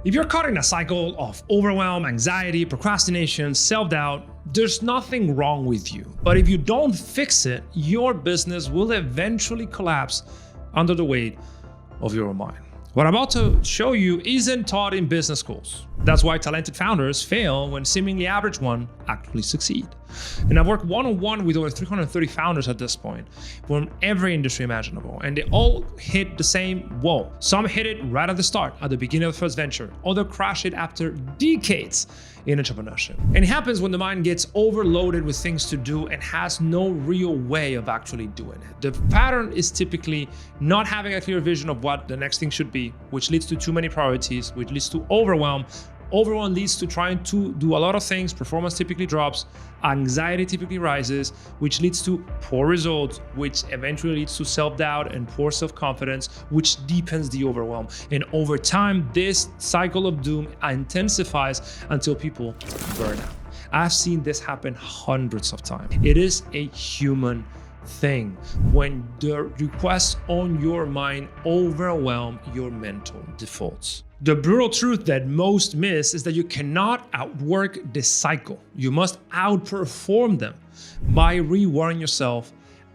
If you're caught in a cycle of overwhelm, anxiety, procrastination, self-doubt, there's nothing wrong with you. But if you don't fix it, your business will eventually collapse under the weight of your mind. What I'm about to show you isn't taught in business schools. That's why talented founders fail when seemingly average ones actually succeed. And I've worked one-on-one with over 330 founders at this point from every industry imaginable, and they all hit the same wall. Some hit it right at the start, at the beginning of the first venture. Others crash it after decades in entrepreneurship. And it happens when the mind gets overloaded with things to do and has no real way of actually doing it. The pattern is typically not having a clear vision of what the next thing should be, which leads to too many priorities, which leads to overwhelm. Overwhelm leads to trying to do a lot of things, performance typically drops, anxiety typically rises, which leads to poor results, which eventually leads to self-doubt and poor self-confidence, which deepens the overwhelm. And over time, this cycle of doom intensifies until people burn out. I've seen this happen hundreds of times. It is a human thing when the requests on your mind overwhelm your mental defaults. The brutal truth that most miss is that you cannot outwork this cycle. You must outperform them by rewiring yourself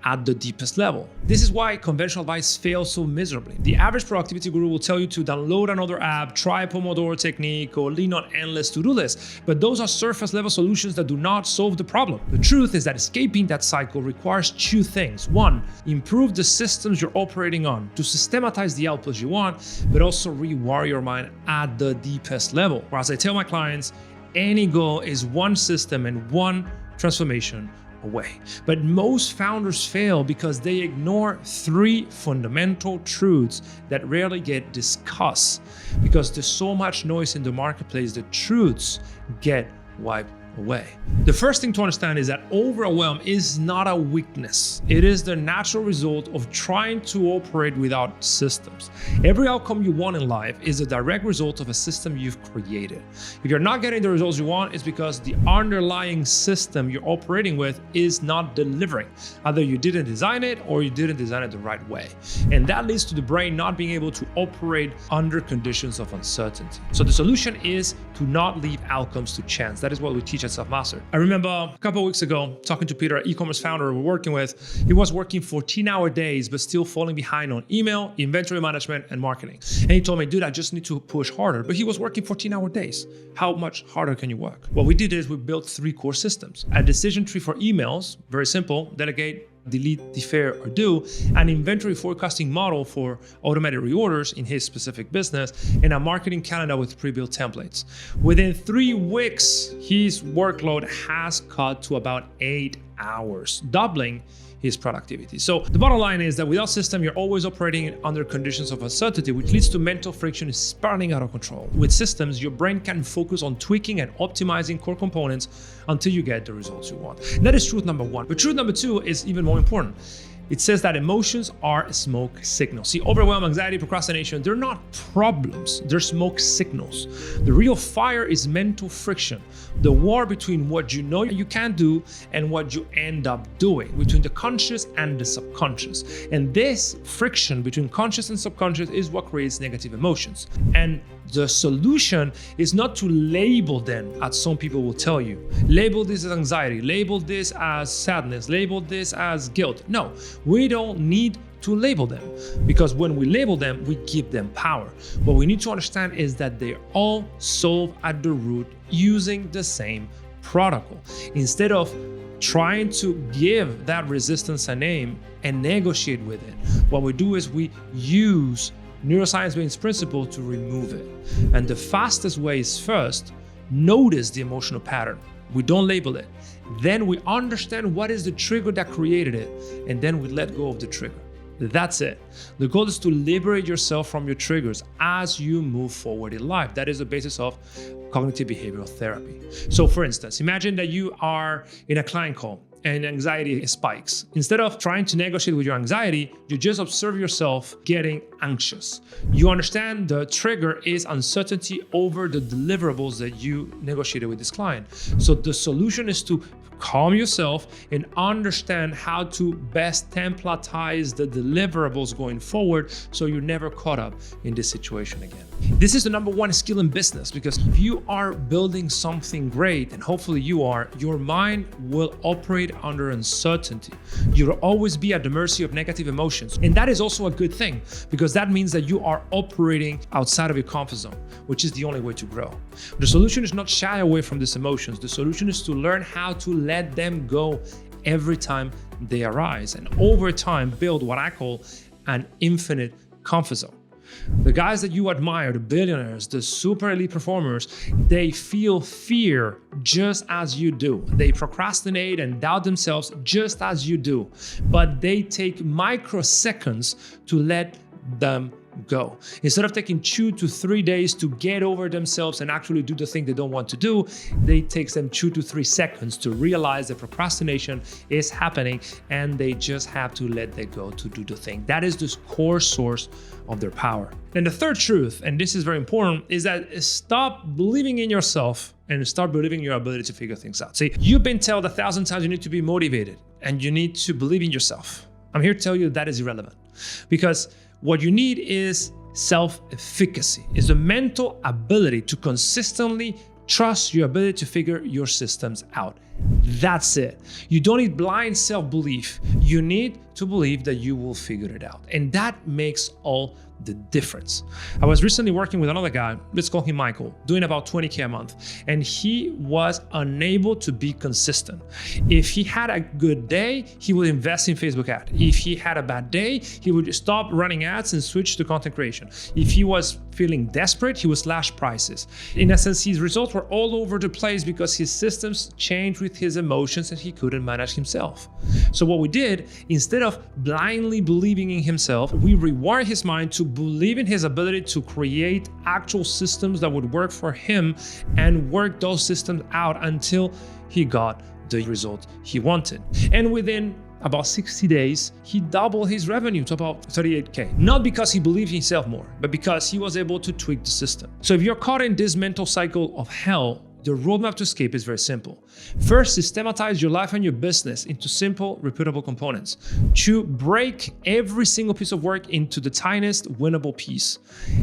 at the deepest level. This is why conventional advice fails so miserably. The average productivity guru will tell you to download another app, try Pomodoro technique, or lean on endless to-do lists. But those are surface level solutions that do not solve the problem. The truth is that escaping that cycle requires two things. One, improve the systems you're operating on to systematize the outputs you want, but also rewire your mind at the deepest level. Or as I tell my clients, any goal is one system and one transformation away. But most founders fail because they ignore three fundamental truths that rarely get discussed. Because there's so much noise in the marketplace, the truths get wiped away. The first thing to understand is that overwhelm is not a weakness. It is the natural result of trying to operate without systems. Every outcome you want in life is a direct result of a system you've created. If you're not getting the results you want, it's because the underlying system you're operating with is not delivering. Either you didn't design it or you didn't design it the right way. And that leads to the brain not being able to operate under conditions of uncertainty. So the solution is to not leave outcomes to chance. That is what we teach at Selfmastered. I remember a couple of weeks ago talking to Peter, an e-commerce founder we're working with. He was working 14-hour days, but still falling behind on email, inventory management, and marketing. And he told me, dude, I just need to push harder. But he was working 14-hour days. How much harder can you work? What we did is we built 3 core systems. A decision tree for emails, very simple, delegate, delete, defer, or do, an inventory forecasting model for automated reorders in his specific business, and a marketing calendar with pre-built templates. Within 3 weeks, his workload has cut to about 8 hours, doubling his productivity. So the bottom line is that without system, you're always operating under conditions of uncertainty, which leads to mental friction spiraling out of control. With systems, your brain can focus on tweaking and optimizing core components until you get the results you want. And that is truth number 1. But truth number 2 is even more important. It says that emotions are smoke signals. See, overwhelm, anxiety, procrastination, they're not problems, they're smoke signals. The real fire is mental friction, the war between what you know you can do and what you end up doing, between the conscious and the subconscious. And this friction between conscious and subconscious is what creates negative emotions. And the solution is not to label them, as some people will tell you. Label this as anxiety, label this as sadness, label this as guilt. No, we don't need to label them, because when we label them, we give them power. What we need to understand is that they all solve at the root using the same protocol. Instead of trying to give that resistance a name and negotiate with it, what we do is we use neuroscience-based principle to remove it. And the fastest way is first, notice the emotional pattern. We don't label it. Then we understand what is the trigger that created it, and then we let go of the trigger. That's it. The goal is to liberate yourself from your triggers as you move forward in life. That is the basis of cognitive behavioral therapy. So for instance, imagine that you are in a client call and anxiety spikes. Instead of trying to negotiate with your anxiety, you just observe yourself getting anxious. You understand the trigger is uncertainty over the deliverables that you negotiated with this client. So the solution is to calm yourself and understand how to best templatize the deliverables going forward so you're never caught up in this situation again. This is the number one skill in business, because if you are building something great, and hopefully you are, your mind will operate under uncertainty. You'll always be at the mercy of negative emotions. And that is also a good thing, because that means that you are operating outside of your comfort zone, which is the only way to grow. The solution is not shy away from these emotions. The solution is to learn how to let them go every time they arise, and over time build what I call an infinite comfort zone. The guys that you admire, the billionaires, the super elite performers, they feel fear just as you do. They procrastinate and doubt themselves just as you do, but they take microseconds to let them go. Instead of taking 2 to 3 days to get over themselves and actually do the thing they don't want to do, it takes them 2 to 3 seconds to realize that procrastination is happening, and they just have to let that go to do the thing. That is the core source of their power. And the third truth, and this is very important, is that stop believing in yourself and start believing in your ability to figure things out. See, you've been told 1,000 times you need to be motivated and you need to believe in yourself. I'm here to tell you that is irrelevant, because what you need is self-efficacy, is the mental ability to consistently trust your ability to figure your systems out. That's it. You don't need blind self-belief. You need to believe that you will figure it out. And that makes all the difference. I was recently working with another guy, let's call him Michael, doing about 20K a month, and he was unable to be consistent. If he had a good day, he would invest in Facebook ads. If he had a bad day, he would stop running ads and switch to content creation. If he was feeling desperate, he would slash prices. In essence, his results were all over the place because his systems changed with his emotions and he couldn't manage himself. So what we did, instead of blindly believing in himself, we rewired his mind to believe in his ability to create actual systems that would work for him and work those systems out until he got the result he wanted. And within about 60 days, he doubled his revenue to about 38K. Not because he believed in himself more, but because he was able to tweak the system. So if you're caught in this mental cycle of hell, the roadmap to escape is very simple. First, systematize your life and your business into simple, repeatable components. 2, break every single piece of work into the tiniest winnable piece.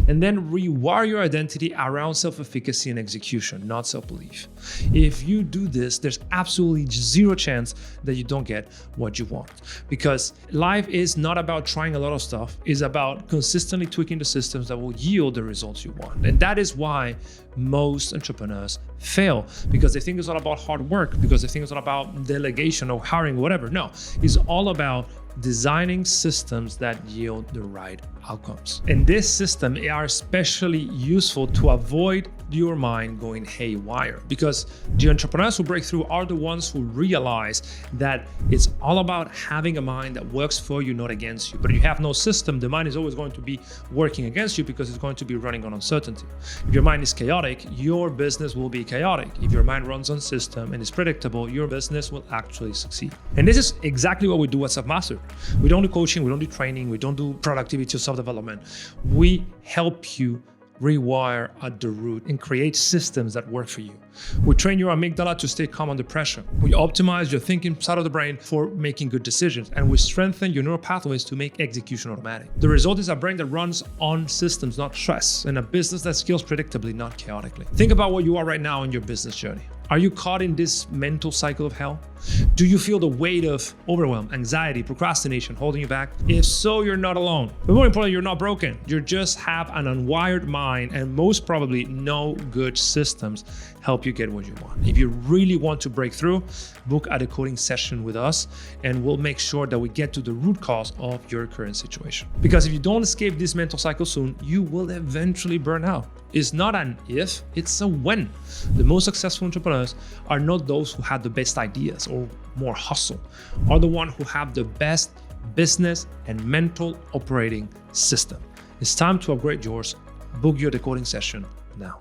And then rewire your identity around self-efficacy and execution, not self-belief. If you do this, there's absolutely zero chance that you don't get what you want. Because life is not about trying a lot of stuff. It's about consistently tweaking the systems that will yield the results you want. And that is why most entrepreneurs fail, because they think it's all about hard work, because they think it's all about delegation or hiring, whatever. No, it's all about designing systems that yield the right outcomes. And this system are especially useful to avoid your mind going haywire, because the entrepreneurs who break through are the ones who realize that it's all about having a mind that works for you, not against you. But if you have no system, the mind is always going to be working against you because it's going to be running on uncertainty. If your mind is chaotic, your business will be chaotic. If your mind runs on system and is predictable, your business will actually succeed. And this is exactly what we do at Selfmastered. We don't do coaching, we don't do training, we don't do productivity or self-development. We help you rewire at the root and create systems that work for you. We train your amygdala to stay calm under pressure. We optimize your thinking side of the brain for making good decisions, and we strengthen your neural pathways to make execution automatic. The result is a brain that runs on systems, not stress, and a business that scales predictably, not chaotically. Think about where you are right now in your business journey. Are you caught in this mental cycle of hell? Do you feel the weight of overwhelm, anxiety, procrastination holding you back? If so, you're not alone. But more importantly, you're not broken. You just have an unwired mind, and most probably no good systems help you get what you want. If you really want to break through, book a decoding session with us, and we'll make sure that we get to the root cause of your current situation. Because if you don't escape this mental cycle soon, you will eventually burn out. It's not an if, it's a when. The most successful entrepreneurs are not those who have the best ideas or more hustle, are the ones who have the best business and mental operating system. It's time to upgrade yours. Book your decoding session now.